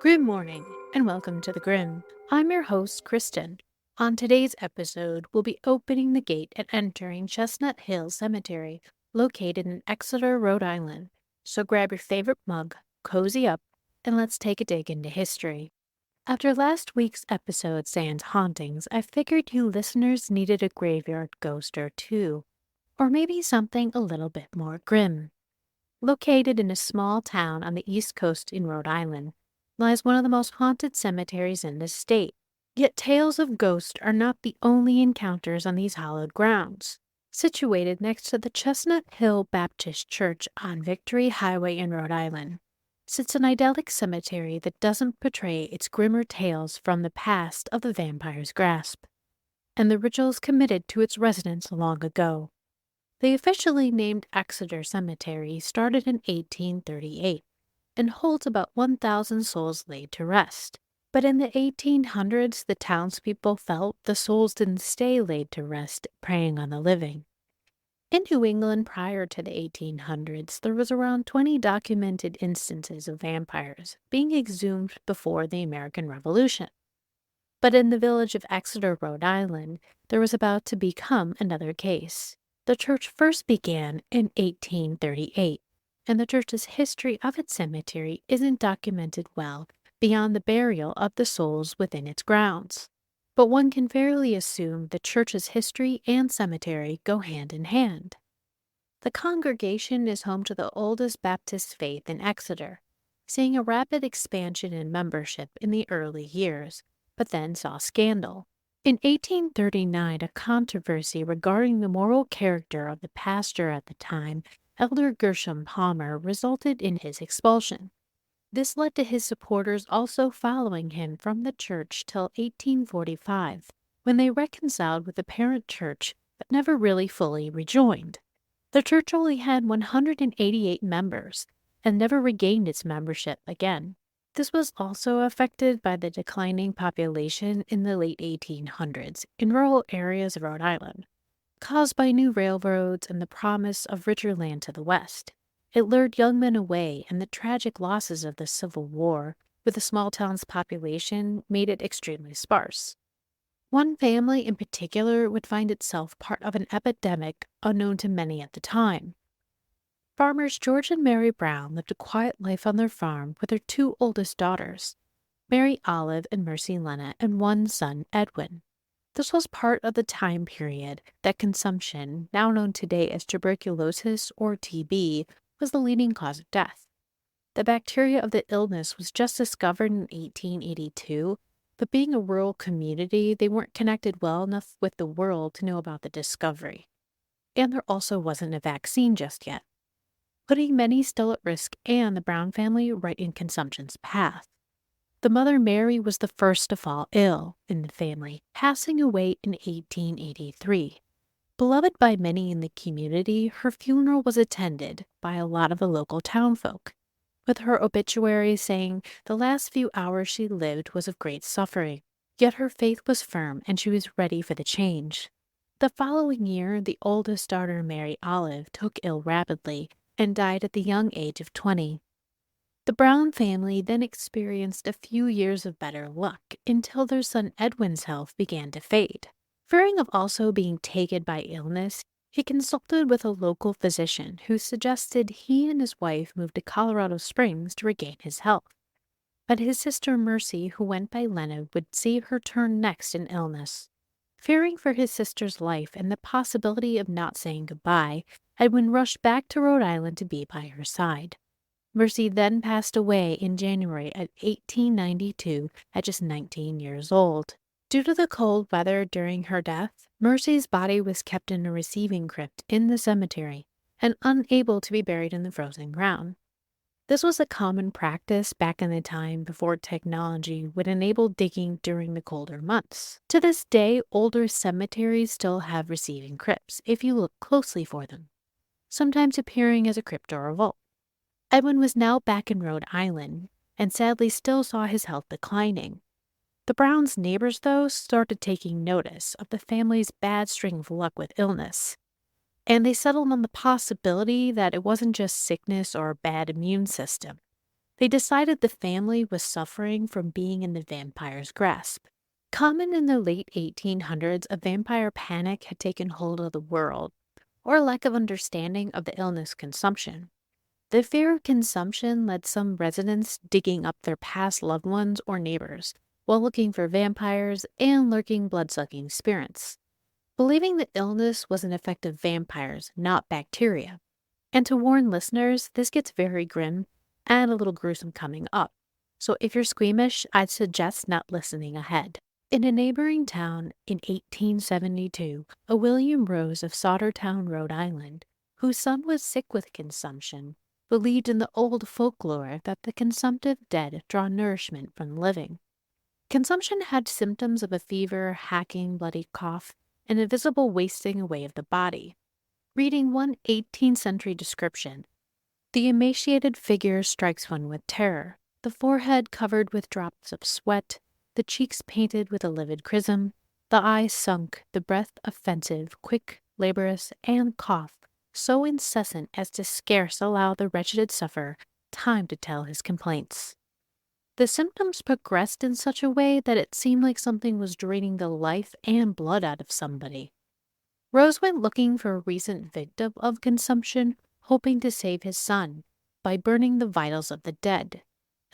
Good morning, and welcome to the Grim. I'm your host, Kristen. On today's episode, we'll be opening the gate and entering Chestnut Hill Cemetery, located in Exeter, Rhode Island. So grab your favorite mug, cozy up, and let's take a dig into history. After last week's episode, Sans Hauntings, I figured you listeners needed a graveyard ghost or two, or maybe something a little bit more grim. Located in a small town on the east coast in Rhode Island, lies one of the most haunted cemeteries in the state. Yet tales of ghosts are not the only encounters on these hallowed grounds. Situated next to the Chestnut Hill Baptist Church on Victory Highway in Rhode Island, sits an idyllic cemetery that doesn't portray its grimmer tales from the past of the vampire's grasp, and the rituals committed to its residents long ago. The officially named Exeter Cemetery started in 1838 and holds about 1,000 souls laid to rest. But in the 1800s, the townspeople felt the souls didn't stay laid to rest, preying on the living. In New England prior to the 1800s, there was around 20 documented instances of vampires being exhumed before the American Revolution. But in the village of Exeter, Rhode Island, there was about to become another case. The church first began in 1838, and the church's history of its cemetery isn't documented well beyond the burial of the souls within its grounds. But one can fairly assume the church's history and cemetery go hand in hand. The congregation is home to the oldest Baptist faith in Exeter, seeing a rapid expansion in membership in the early years, but then saw scandal. In 1839, a controversy regarding the moral character of the pastor at the time, Elder Gershom Palmer, resulted in his expulsion. This led to his supporters also following him from the church till 1845, when they reconciled with the parent church but never really fully rejoined. The church only had 188 members and never regained its membership again. This was also affected by the declining population in the late 1800s in rural areas of Rhode Island, caused by new railroads and the promise of richer land to the west. It lured young men away, and the tragic losses of the Civil War, with the small town's population, made it extremely sparse. One family in particular would find itself part of an epidemic unknown to many at the time. Farmers George and Mary Brown lived a quiet life on their farm with their two oldest daughters, Mary Olive and Mercy Lena, and one son, Edwin. This was part of the time period that consumption, now known today as tuberculosis or TB, was the leading cause of death. The bacteria of the illness was just discovered in 1882, but being a rural community, they weren't connected well enough with the world to know about the discovery. And there also wasn't a vaccine just yet, putting many still at risk and the Brown family right in consumption's path. The mother, Mary, was the first to fall ill in the family, passing away in 1883. Beloved by many in the community, her funeral was attended by a lot of the local townfolk, with her obituary saying the last few hours she lived was of great suffering, yet her faith was firm and she was ready for the change. The following year, the oldest daughter, Mary Olive, took ill rapidly and died at the young age of 20. The Brown family then experienced a few years of better luck until their son Edwin's health began to fade. Fearing of also being taken by illness, he consulted with a local physician who suggested he and his wife move to Colorado Springs to regain his health. But his sister Mercy, who went by Lena, would see her turn next in illness. Fearing for his sister's life and the possibility of not saying goodbye, Edwin rushed back to Rhode Island to be by her side. Mercy then passed away in January of 1892 at just 19 years old. Due to the cold weather during her death, Mercy's body was kept in a receiving crypt in the cemetery and unable to be buried in the frozen ground. This was a common practice back in the time before technology would enable digging during the colder months. To this day, older cemeteries still have receiving crypts if you look closely for them, sometimes appearing as a crypt or a vault. Edwin was now back in Rhode Island and sadly still saw his health declining. The Browns' neighbors, though, started taking notice of the family's bad string of luck with illness, and they settled on the possibility that it wasn't just sickness or a bad immune system, They decided the family was suffering from being in the vampire's grasp. Common in the late 1800s, a vampire panic had taken hold of the world, or a lack of understanding of the illness consumption. The fear of consumption led some residents digging up their past loved ones or neighbors while looking for vampires and lurking blood-sucking spirits, believing the illness was an effect of vampires, not bacteria. And to warn listeners, this gets very grim and a little gruesome coming up. So if you're squeamish, I'd suggest not listening ahead. In a neighboring town in 1872, a William Rose of Sautertown, Rhode Island, whose son was sick with consumption, believed in the old folklore that the consumptive dead draw nourishment from the living. Consumption had symptoms of a fever, hacking, bloody cough, and a visible wasting away of the body. Reading one 18th century description, the emaciated figure strikes one with terror, the forehead covered with drops of sweat, the cheeks painted with a livid chrism, the eyes sunk, the breath offensive, quick, laborious, and cough so incessant as to scarce allow the wretched sufferer time to tell his complaints. The symptoms progressed in such a way that it seemed like something was draining the life and blood out of somebody. Rose went looking for a recent victim of consumption, hoping to save his son by burning the vitals of the dead.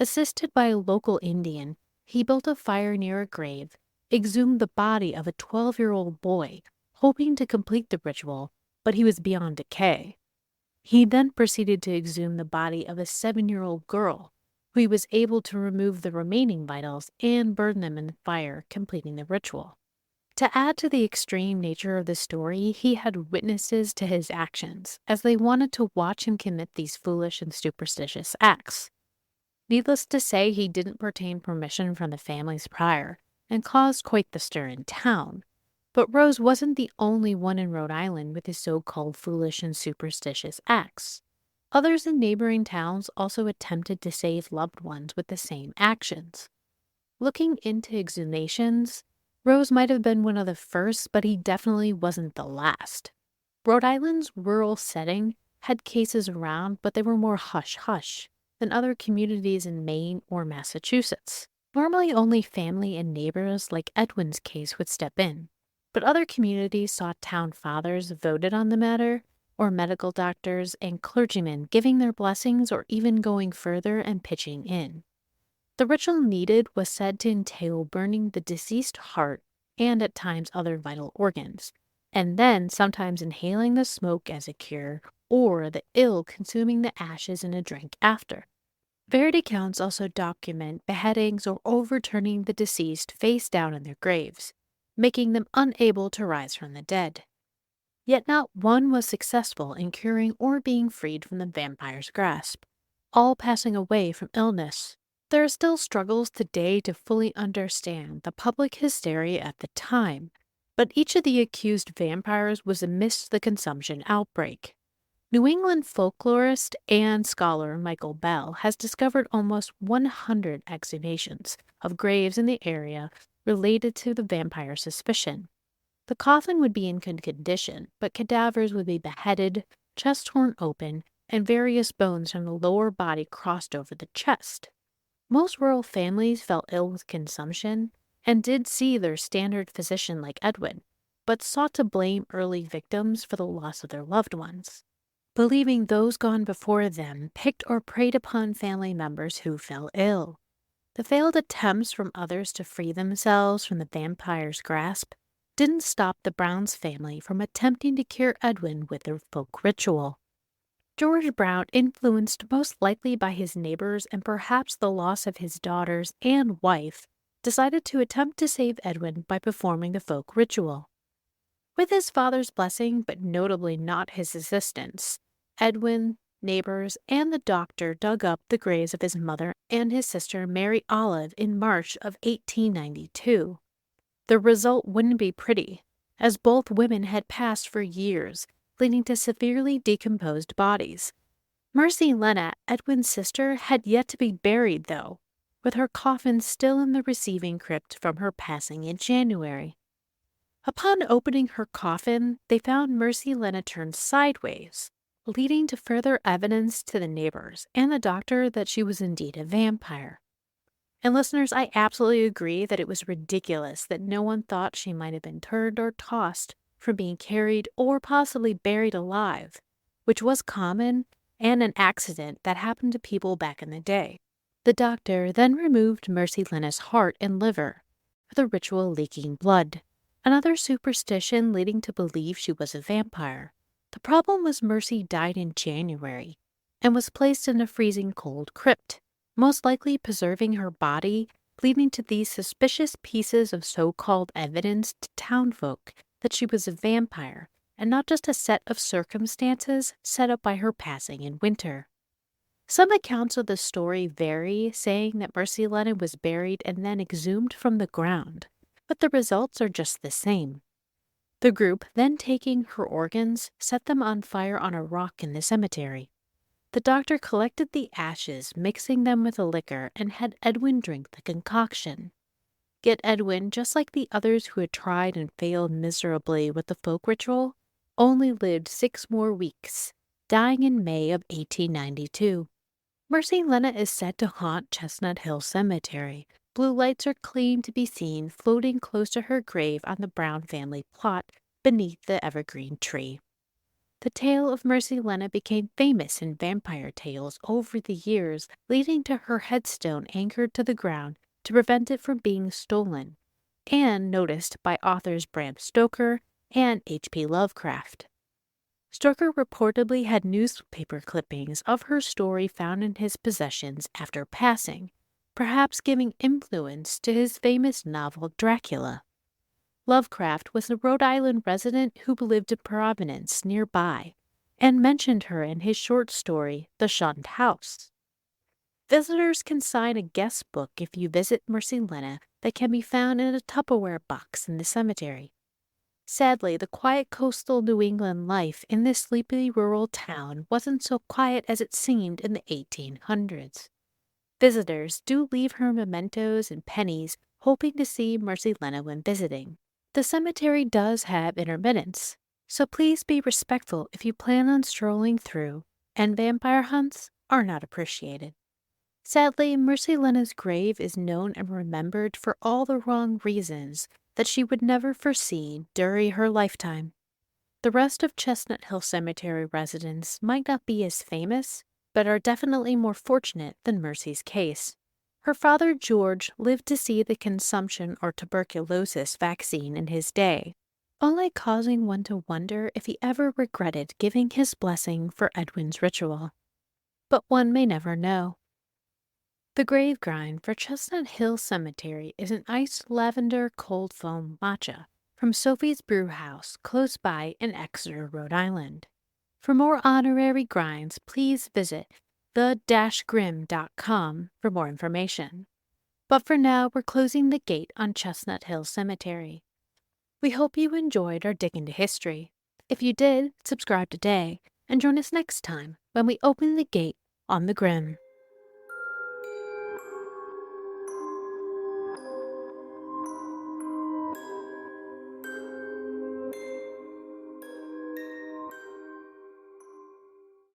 Assisted by a local Indian, he built a fire near a grave, exhumed the body of a 12-year-old boy, hoping to complete the ritual, but he was beyond decay. He then proceeded to exhume the body of a 7-year-old girl, who he was able to remove the remaining vitals and burn them in the fire, completing the ritual. To add to the extreme nature of the story, he had witnesses to his actions, as they wanted to watch him commit these foolish and superstitious acts. Needless to say, he didn't obtain permission from the families prior, and caused quite the stir in town. But Rose wasn't the only one in Rhode Island with his so-called foolish and superstitious acts. Others in neighboring towns also attempted to save loved ones with the same actions. Looking into exhumations, Rose might have been one of the first, but he definitely wasn't the last. Rhode Island's rural setting had cases around, but they were more hush-hush than other communities in Maine or Massachusetts. Normally only family and neighbors like Edwin's case would step in, but other communities saw town fathers voted on the matter, or medical doctors and clergymen giving their blessings or even going further and pitching in. The ritual needed was said to entail burning the deceased heart and at times other vital organs, and then sometimes inhaling the smoke as a cure, or the ill consuming the ashes in a drink after. Varied accounts also document beheadings or overturning the deceased face down in their graves, making them unable to rise from the dead. Yet not one was successful in curing or being freed from the vampire's grasp, all passing away from illness. There are still struggles today to fully understand the public hysteria at the time, but each of the accused vampires was amidst the consumption outbreak. New England folklorist and scholar Michael Bell has discovered almost 100 exhumations of graves in the area related to the vampire suspicion. The coffin would be in good condition, but cadavers would be beheaded, chest torn open, and various bones from the lower body crossed over the chest. Most rural families fell ill with consumption and did see their standard physician like Edwin, but sought to blame early victims for the loss of their loved ones, believing those gone before them picked or preyed upon family members who fell ill. The failed attempts from others to free themselves from the vampire's grasp didn't stop the Browns family from attempting to cure Edwin with their folk ritual. George Brown, influenced most likely by his neighbors and perhaps the loss of his daughters and wife, decided to attempt to save Edwin by performing the folk ritual. With his father's blessing, but notably not his assistance, Edwin, neighbors, and the doctor dug up the graves of his mother and his sister Mary Olive in March of 1892. The result wouldn't be pretty, as both women had passed for years, leading to severely decomposed bodies. Mercy Lena, Edwin's sister, had yet to be buried, though, with her coffin still in the receiving crypt from her passing in January. Upon opening her coffin, they found Mercy Lena turned sideways, leading to further evidence to the neighbors and the doctor that she was indeed a vampire. And listeners, I absolutely agree that it was ridiculous that no one thought she might have been turned or tossed from being carried or possibly buried alive, which was common and an accident that happened to people back in the day. The doctor then removed Mercy Lena's heart and liver for the ritual leaking blood, another superstition leading to believe she was a vampire. The problem was Mercy died in January and was placed in a freezing cold crypt, most likely preserving her body, leading to these suspicious pieces of so-called evidence to townfolk that she was a vampire and not just a set of circumstances set up by her passing in winter. Some accounts of the story vary, saying that Mercy Lena was buried and then exhumed from the ground, but the results are just the same. The group, then taking her organs, set them on fire on a rock in the cemetery. The doctor collected the ashes, mixing them with a liquor, and had Edwin drink the concoction. Yet Edwin, just like the others who had tried and failed miserably with the folk ritual, only lived 6 more weeks, dying in May of 1892. Mercy Lena is said to haunt Chestnut Hill Cemetery. Blue lights are claimed to be seen floating close to her grave on the Brown family plot beneath the evergreen tree. The tale of Mercy Lena became famous in vampire tales over the years, leading to her headstone anchored to the ground to prevent it from being stolen, and noticed by authors Bram Stoker and H.P. Lovecraft. Stoker reportedly had newspaper clippings of her story found in his possessions after passing, perhaps giving influence to his famous novel Dracula. Lovecraft was a Rhode Island resident who lived in Providence nearby and mentioned her in his short story, The Shunned House. Visitors can sign a guest book if you visit Mercy Lena that can be found in a Tupperware box in the cemetery. Sadly, the quiet coastal New England life in this sleepy rural town wasn't so quiet as it seemed in the 1800s. Visitors do leave her mementos and pennies, hoping to see Mercy Lena when visiting. The cemetery does have intermittents, so please be respectful if you plan on strolling through, and vampire hunts are not appreciated. Sadly, Mercy Lena's grave is known and remembered for all the wrong reasons that she would never foresee during her lifetime. The rest of Chestnut Hill Cemetery residents might not be as famous, but are definitely more fortunate than Mercy's case. Her father, George, lived to see the consumption or tuberculosis vaccine in his day, only causing one to wonder if he ever regretted giving his blessing for Edwin's ritual. But one may never know. The grave grind for Chestnut Hill Cemetery is an iced lavender cold foam matcha from Sophie's Brew House, close by in Exeter, Rhode Island. For more honorary grinds, please visit the-grim.com for more information. But for now, we're closing the gate on Chestnut Hill Cemetery. We hope you enjoyed our dig into history. If you did, subscribe today and join us next time when we open the gate on the Grim.